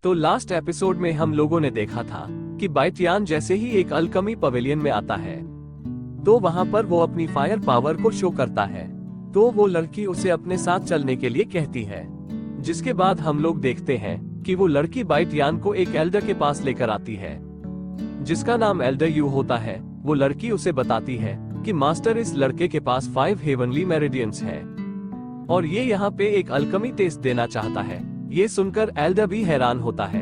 तो last episode में हम लोगों ने देखा था कि बाइटियान जैसे ही एक अल्केमी पवेलियन में आता है तो वहां पर वो अपनी फायर पावर को शो करता है। तो वो लड़की उसे अपने साथ चलने के लिए कहती है, जिसके बाद हम लोग देखते हैं कि वो लड़की बाइटियान को एक एल्डर के पास लेकर आती है जिसका नाम एल्डर यू होता है। वो लड़की उसे बताती है कि मास्टर इस लड़के के पास 5 हेवनली मेरिडियंस है और ये यहाँ पे एक अल्केमी टेस्ट देना चाहता है। ये सुनकर एल्डर भी हैरान होता है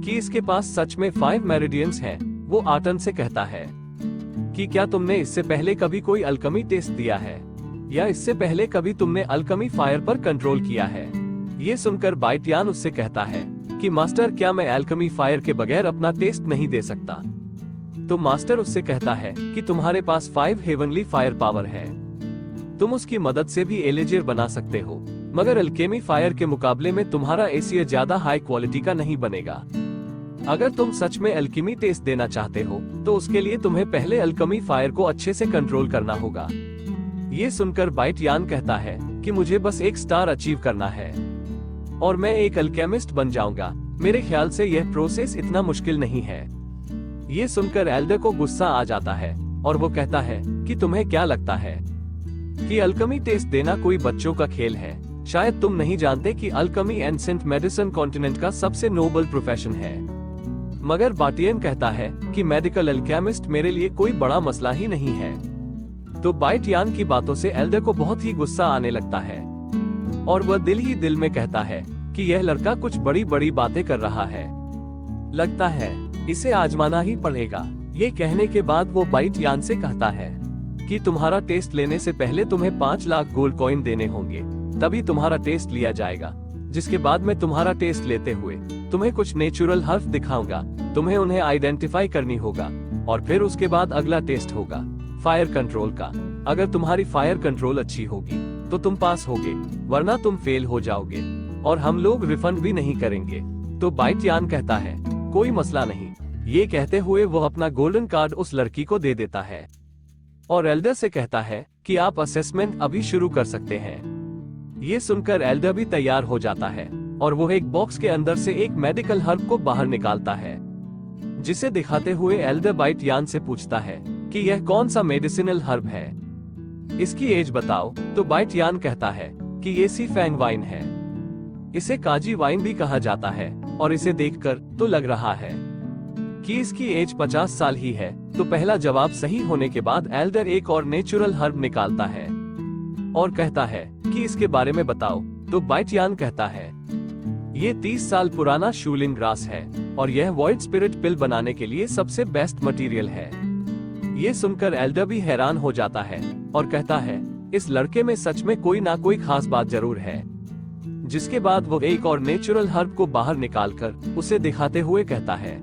कि इसके पास सच में 5 मेरिडियंस हैं। वो आर्टन से कहता है कि क्या तुमने इससे पहले कभी कोई अल्केमी टेस्ट दिया है या इससे पहले कभी तुमने अल्केमी फायर पर कंट्रोल किया है। ये सुनकर बाइटियान उससे कहता है कि मास्टर, क्या मैं अल्केमी फायर के बगैर अपना टेस्ट नहीं दे सकता। तो मास्टर उससे कहता है कि तुम्हारे पास 5 हेवनली फायर पावर है, तुम उसकी मदद से भी एलिजियर बना सकते हो, मगर अल्केमी फायर के मुकाबले में तुम्हारा एसियर ज्यादा हाई क्वालिटी का नहीं बनेगा। अगर तुम सच में अल्केमी टेस्ट देना चाहते हो तो उसके लिए तुम्हें पहले अल्केमी फायर को अच्छे से कंट्रोल करना होगा। ये सुनकर बाइटियान कहता है कि मुझे बस एक स्टार अचीव करना है और मैं एक अल्केमिस्ट बन जाऊंगा। मेरे ख्याल से यह प्रोसेस इतना मुश्किल नहीं है। ये सुनकर एल्डर को गुस्सा आ जाता है और वो कहता है कि तुम्हें क्या लगता है कि अल्केमी टेस्ट देना कोई बच्चों का खेल है। शायद तुम नहीं जानते कि अल्केमी एंसेंट मेडिसिन कॉन्टिनेंट का सबसे नोबल प्रोफेशन है। मगर बाइटियान कहता है कि मेडिकल अल्केमिस्ट मेरे लिए कोई बड़ा मसला ही नहीं है। तो बाइटियान की बातों से एल्डर को बहुत ही गुस्सा आने लगता है और वह दिल ही दिल में कहता है कि यह लड़का कुछ बड़ी बड़ी बातें कर रहा है, लगता है इसे आजमाना ही पड़ेगा। ये कहने के बाद वो बाइटियान से कहता है कि तुम्हारा टेस्ट लेने से पहले तुम्हें 5 लाख गोल्ड कॉइन देने होंगे, तभी तुम्हारा टेस्ट लिया जाएगा। जिसके बाद मैं तुम्हारा टेस्ट लेते हुए तुम्हें कुछ नेचुरल हर्फ दिखाऊंगा, तुम्हें उन्हें आइडेंटिफाई करनी होगा और फिर उसके बाद अगला टेस्ट होगा फायर कंट्रोल का। अगर तुम्हारी फायर कंट्रोल अच्छी होगी तो तुम पास होगे, वरना तुम फेल हो जाओगे और हम लोग रिफंड भी नहीं करेंगे। तो बाइटियान कहता है कोई मसला नहीं। ये कहते हुए वो अपना गोल्डन कार्ड उस लड़की को दे देता है और एल्डर से कहता है कि आप असेसमेंट अभी शुरू कर सकते हैं। ये सुनकर एल्डर भी तैयार हो जाता है और वो एक बॉक्स के अंदर से एक मेडिकल हर्ब को बाहर निकालता है, जिसे दिखाते हुए एल्डर बाइटियान से पूछता है कि यह कौन सा मेडिसिनल हर्ब है, इसकी एज बताओ। तो बाइटियान कहता है कि ये सी फैंग वाइन है, इसे काजी वाइन भी कहा जाता है और इसे देखकर तो लग रहा है कि इसकी एज 50 साल ही है। तो पहला जवाब सही होने के बाद एल्डर एक और नेचुरल हर्ब निकालता है और कहता है कि इसके बारे में बताओ। तो बाइटियान कहता है ये 30 साल पुराना शूलिंग ग्रास है और यह वॉइड स्पिरिट पिल बनाने के लिए सबसे बेस्ट मटेरियल है। ये सुनकर एल्डर भी हैरान हो जाता है और कहता है इस लड़के में सच में कोई ना कोई खास बात जरूर है। जिसके बाद वो एक और नेचुरल हर्ब को बाहर निकालकर उसे दिखाते हुए कहता है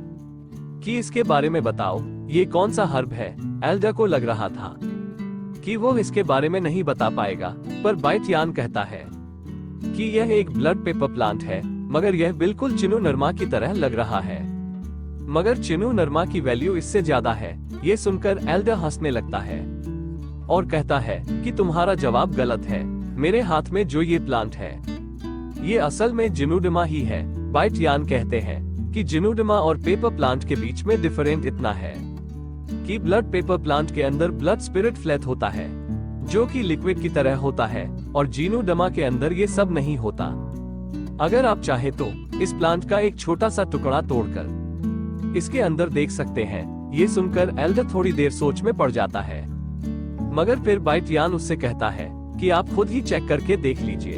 कि इसके बारे में बताओ, ये कौन सा हर्ब है। एल्डर को लग रहा था कि वो इसके बारे में नहीं बता पाएगा, पर बाइटियान कहता है कि यह एक ब्लड पेपर प्लांट है, मगर यह बिल्कुल चिनु नरमा की तरह लग रहा है, मगर चिनु नरमा की वैल्यू इससे ज्यादा है। ये सुनकर एल्डर हंसने लगता है और कहता है कि तुम्हारा जवाब गलत है। मेरे हाथ में जो ये प्लांट है ये असल में जिनुडिमा ही है। बाइटियान कहते हैं कि जिनुडिमा और पेपर प्लांट के बीच में डिफरेंट इतना है कि ब्लड पेपर प्लांट के अंदर ब्लड स्पिरिट फ्लैट होता है जो कि लिक्विड की तरह होता है और जिनुडिमा के अंदर ये सब नहीं होता। अगर आप चाहे तो इस प्लांट का एक छोटा सा टुकड़ा तोड़कर इसके अंदर देख सकते हैं। ये सुनकर एल्डर थोड़ी देर सोच में पड़ जाता है, मगर फिर बाइटियान उससे कहता है कि आप खुद ही चेक करके देख लीजिए।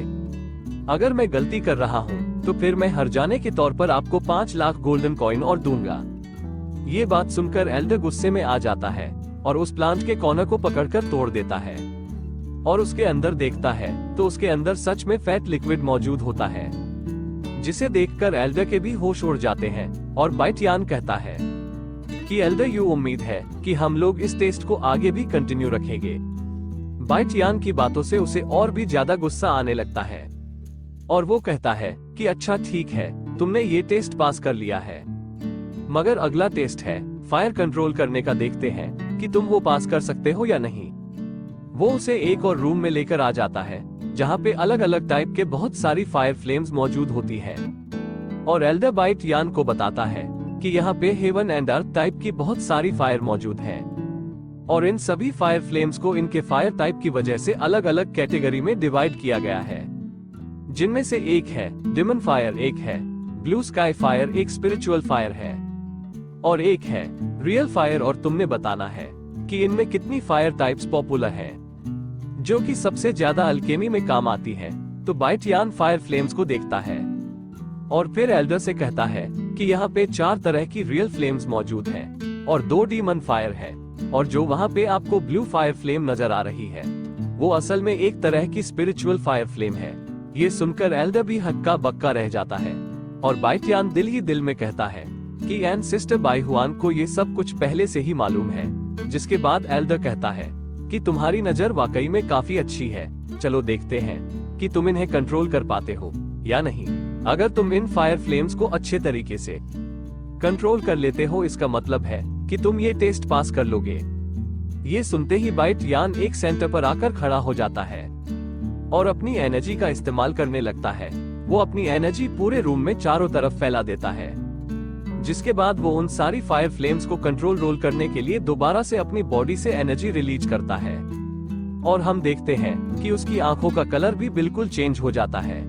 अगर मैं गलती कर रहा हूँ तो फिर मैं हर जाने के तौर पर आपको 5 लाख गोल्डन कॉइन और दूंगा। ये बात सुनकर एल्डर गुस्से में आ जाता है और उस प्लांट के कॉर्नर को पकड़कर तोड़ देता है और उसके अंदर देखता है तो उसके अंदर सच में फैट लिक्विड मौजूद होता है, जिसे देखकर एल्डर के भी होश उड़ जाते हैं। और बाइटियान कहता है कि एल्डर यू उम्मीद है कि हम लोग इस टेस्ट को आगे भी कंटिन्यू रखेंगे। बाइटियान की बातों से उसे और भी ज्यादा गुस्सा आने लगता है और वो कहता है कि अच्छा ठीक है, तुमने ये टेस्ट पास कर लिया है, मगर अगला टेस्ट है फायर कंट्रोल करने का, देखते हैं कि तुम वो पास कर सकते हो या नहीं। वो उसे एक और रूम में लेकर आ जाता है जहाँ पे अलग अलग टाइप के बहुत सारी फायर फ्लेम्स मौजूद होती है और एल्डर बाइट यान को बताता है कि यहाँ पे हेवन एंड अर्थ टाइप की बहुत सारी फायर मौजूद हैं और इन सभी फायर फ्लेम्स को इनके फायर टाइप की वजह से अलग अलग कैटेगरी में डिवाइड किया गया है, जिनमें से एक है डिमन फायर, एक है ब्लू स्काई फायर, एक स्पिरिचुअल फायर है और एक है रियल फायर। और तुमने बताना है कि इनमें कितनी फायर टाइप्स पॉपुलर हैं, जो कि सबसे ज्यादा अल्केमी में काम आती है। तो बाइट यान फायर फ्लेम्स को देखता है और फिर एल्डर से कहता है कि यहाँ पे 4 तरह की रियल फ्लेम्स मौजूद हैं और 2 डीमन फायर है, और जो वहाँ पे आपको ब्लू फायर फ्लेम नजर आ रही है वो असल में एक तरह की स्पिरिचुअल फायर फ्लेम है। ये सुनकर एल्डर भी हक्का बक्का रह जाता है और बाइट यान दिल ही दिल में कहता है कि एन सिस्टर बाई हुआन को ये सब कुछ पहले से ही मालूम है। जिसके बाद एल्डर कहता है कि तुम्हारी नजर वाकई में काफी अच्छी है, चलो देखते हैं कि तुम इन्हें कंट्रोल कर पाते हो या नहीं। अगर तुम इन फायर फ्लेम्स को अच्छे तरीके से कंट्रोल कर लेते हो, इसका मतलब है कि तुम ये टेस्ट पास कर लोगे। ये सुनते ही बाइट यान एक सेंटर पर आकर खड़ा हो जाता है और अपनी एनर्जी का इस्तेमाल करने लगता है। वो अपनी एनर्जी पूरे रूम में चारों तरफ फैला देता है, जिसके बाद वो उन सारी फायर फ्लेम्स को कंट्रोल रोल करने के लिए दोबारा से अपनी बॉडी से एनर्जी रिलीज करता है और हम देखते हैं कि उसकी आंखों का कलर भी बिल्कुल चेंज हो जाता है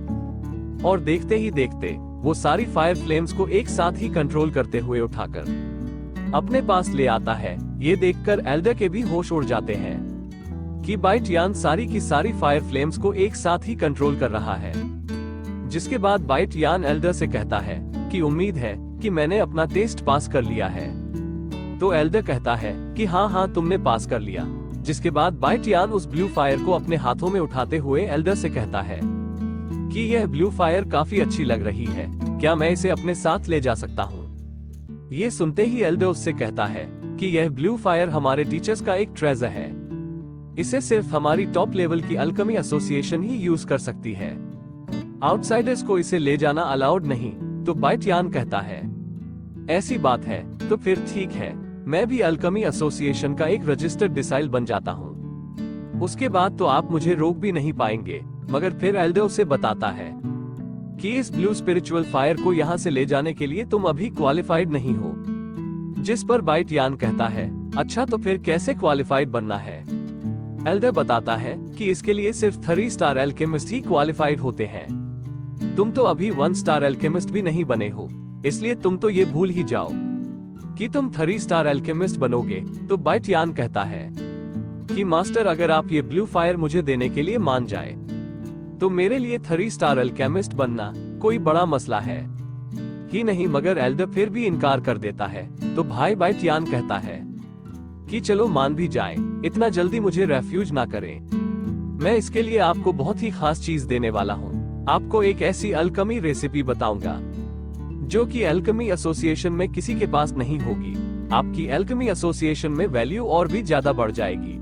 और देखते ही देखते वो सारी फायर फ्लेम्स को एक साथ ही कंट्रोल करते हुए उठाकर अपने पास ले आता है। ये देखकर एल्डर के भी होश उड़ जाते हैं कि बाइट यान सारी की सारी फायर फ्लेम्स को एक साथ ही कंट्रोल कर रहा है। जिसके बाद बाइट यान एल्डर से कहता है कि उम्मीद है कि मैंने अपना टेस्ट पास कर लिया है। तो एल्डर कहता है कि हाँ तुमने पास कर लिया। जिसके बाद बाइट यान उस ब्लू फायर को अपने हाथों में उठाते हुए एल्डर से कहता है कि यह ब्लू फायर काफी अच्छी लग रही है, क्या मैं इसे अपने साथ ले जा सकता हूँ। ये सुनते ही एल्डर उससे कहता है कि यह ब्लू फायर हमारे टीचर्स का एक ट्रेजर है, इसे सिर्फ हमारी टॉप लेवल की अल्केमी एसोसिएशन ही यूज कर सकती है, आउटसाइडर्स को इसे ले जाना अलाउड नहीं। तो बाइट यान कहता है ऐसी बात है तो फिर ठीक है, मैं भी अल्केमी एसोसिएशन का एक रजिस्टर्ड डिसाइल बन जाता हूँ, उसके बाद तो आप मुझे रोक भी नहीं पाएंगे। मगर फिर एल्डर उसे बताता है कि इस ब्लू स्पिरिचुअल फायर को यहाँ से ले जाने के लिए तुम अभी क्वालिफाइड नहीं हो। जिस पर बाइट यान कहता है अच्छा तो फिर कैसे क्वालिफाइड बनना है। एल्डर बताता है कि इसके लिए सिर्फ 3 स्टार एल्केमिस्ट ही क्वालिफाइड होते हैं, तुम तो अभी 1 स्टार एल्केमिस्ट भी नहीं बने हो, इसलिए तुम तो ये भूल ही जाओ कि तुम 3 स्टार एल्केमिस्ट बनोगे। तो बाइट यान कहता है कि मास्टर अगर आप ये ब्लू फायर मुझे देने के लिए मान जाए तो मेरे लिए 3 स्टार एल्केमिस्ट बनना कोई बड़ा मसला है ही नहीं। मगर एल्डर फिर भी इनकार कर देता है। तो भाई बाइट यान कहता है कि चलो मान भी जाएं, इतना जल्दी मुझे रेफ्यूज ना करें, मैं इसके लिए आपको बहुत ही खास चीज देने वाला हूँ। आपको एक ऐसी अल्केमी रेसिपी बताऊंगा जो कि अल्केमी एसोसिएशन में किसी के पास नहीं होगी। आपकी अल्केमी एसोसिएशन में वैल्यू और भी ज्यादा बढ़ जाएगी,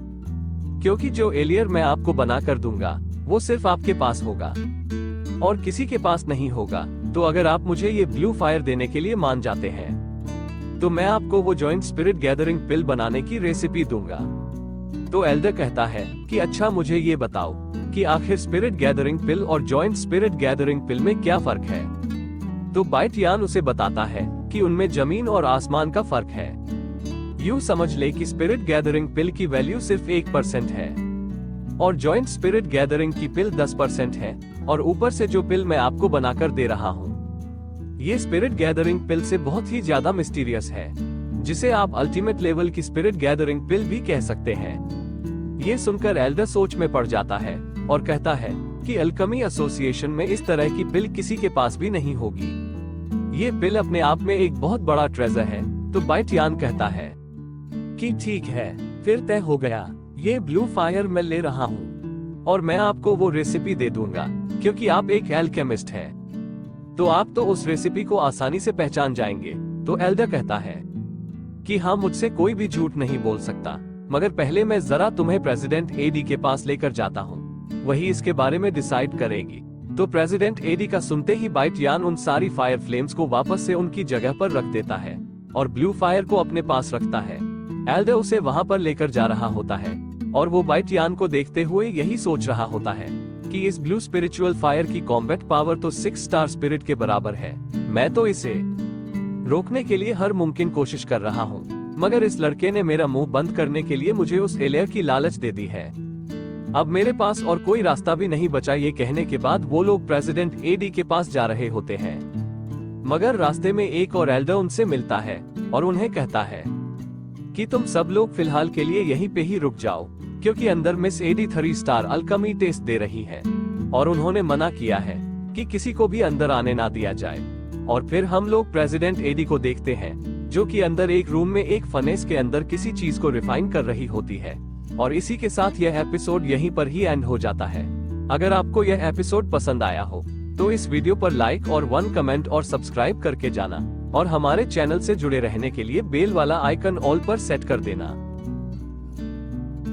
क्योंकि जो एलियर मैं आपको बना कर दूंगा वो सिर्फ आपके पास होगा और किसी के पास नहीं होगा। तो अगर आप मुझे ये ब्लू फायर देने के लिए मान जाते हैं तो मैं आपको वो जॉइंट स्पिरिट गैदरिंग पिल बनाने की रेसिपी दूंगा। तो एल्डर कहता है कि अच्छा मुझे ये बताओ कि आखिर स्पिरिट गैदरिंग पिल और जॉइंट स्पिरिट गैदरिंग पिल में क्या फर्क है। तो बाइट यान उसे बताता है कि उनमें जमीन और आसमान का फर्क है। यूं समझ ले कि स्पिरिट गैदरिंग पिल की वैल्यू सिर्फ 1% है और जॉइंट स्पिरिट गैदरिंग की पिल 10% है, और ऊपर से जो पिल मैं आपको बनाकर दे रहा हूँ ये स्पिरिट गैदरिंग पिल से बहुत ही ज्यादा मिस्टीरियस है, जिसे आप अल्टीमेट लेवल की स्पिरिट गैदरिंग पिल भी कह सकते हैं। ये सुनकर एल्डर सोच में पड़ जाता है और कहता है कि अल्केमी एसोसिएशन में इस तरह की पिल किसी के पास भी नहीं होगी। ये पिल अपने आप में एक बहुत बड़ा ट्रेजर है। तो बाइट यान कहता है कि ठीक है, फिर तय हो गया, ये ब्लू फायर मैं ले रहा हूँ और मैं आपको वो रेसिपी दे दूंगा, क्योंकि आप एक एल्केमिस्ट हैं, तो आप तो उस रेसिपी को आसानी से पहचान जाएंगे। तो एल्डर कहता है कि हाँ, मुझसे कोई भी झूठ नहीं बोल सकता, मगर पहले मैं जरा तुम्हें प्रेसिडेंट एडी के पास लेकर जाता हूँ, वही इसके बारे में डिसाइड करेगी। तो प्रेसिडेंट एडी का सुनते ही बाइट यान उन सारी फायर फ्लेम्स को वापस से उनकी जगह पर रख देता है और ब्लू फायर को अपने पास रखता है। एल्डर उसे वहां पर लेकर जा रहा होता है और वो बाइट यान को देखते हुए यही सोच रहा होता है कि इस ब्लू स्पिरिचुअल फायर की कॉम्बैट पावर तो 6 स्टार स्पिरिट के बराबर है। मैं तो इसे रोकने के लिए हर मुमकिन कोशिश कर रहा हूँ, मगर इस लड़के ने मेरा मुंह बंद करने के लिए मुझे उस एलियर की लालच दे दी है। अब मेरे पास और कोई रास्ता भी नहीं बचा। ये कहने के बाद वो लोग प्रेसिडेंट एडी के पास जा रहे होते हैं, मगर रास्ते में एक और एल्डर उनसे मिलता है और उन्हें कहता है कि तुम सब लोग फिलहाल के लिए यहीं पे ही रुक जाओ, क्योंकि अंदर Miss Eddie 3 star alchemy test दे रही है और उन्होंने मना किया है कि किसी को भी अंदर आने ना दिया जाए। और फिर हम लोग प्रेसिडेंट एडी को देखते हैं, जो कि अंदर एक रूम में एक फनेस के अंदर किसी चीज को रिफाइन कर रही होती है। और इसी के साथ यह एपिसोड यहीं पर ही एंड हो जाता है। अगर आपको यह एपिसोड पसंद आया हो तो इस वीडियो पर लाइक और 1 कमेंट और सब्सक्राइब करके जाना, और हमारे चैनल से जुड़े रहने के लिए बेल वाला आइकन ऑल पर सेट कर देना।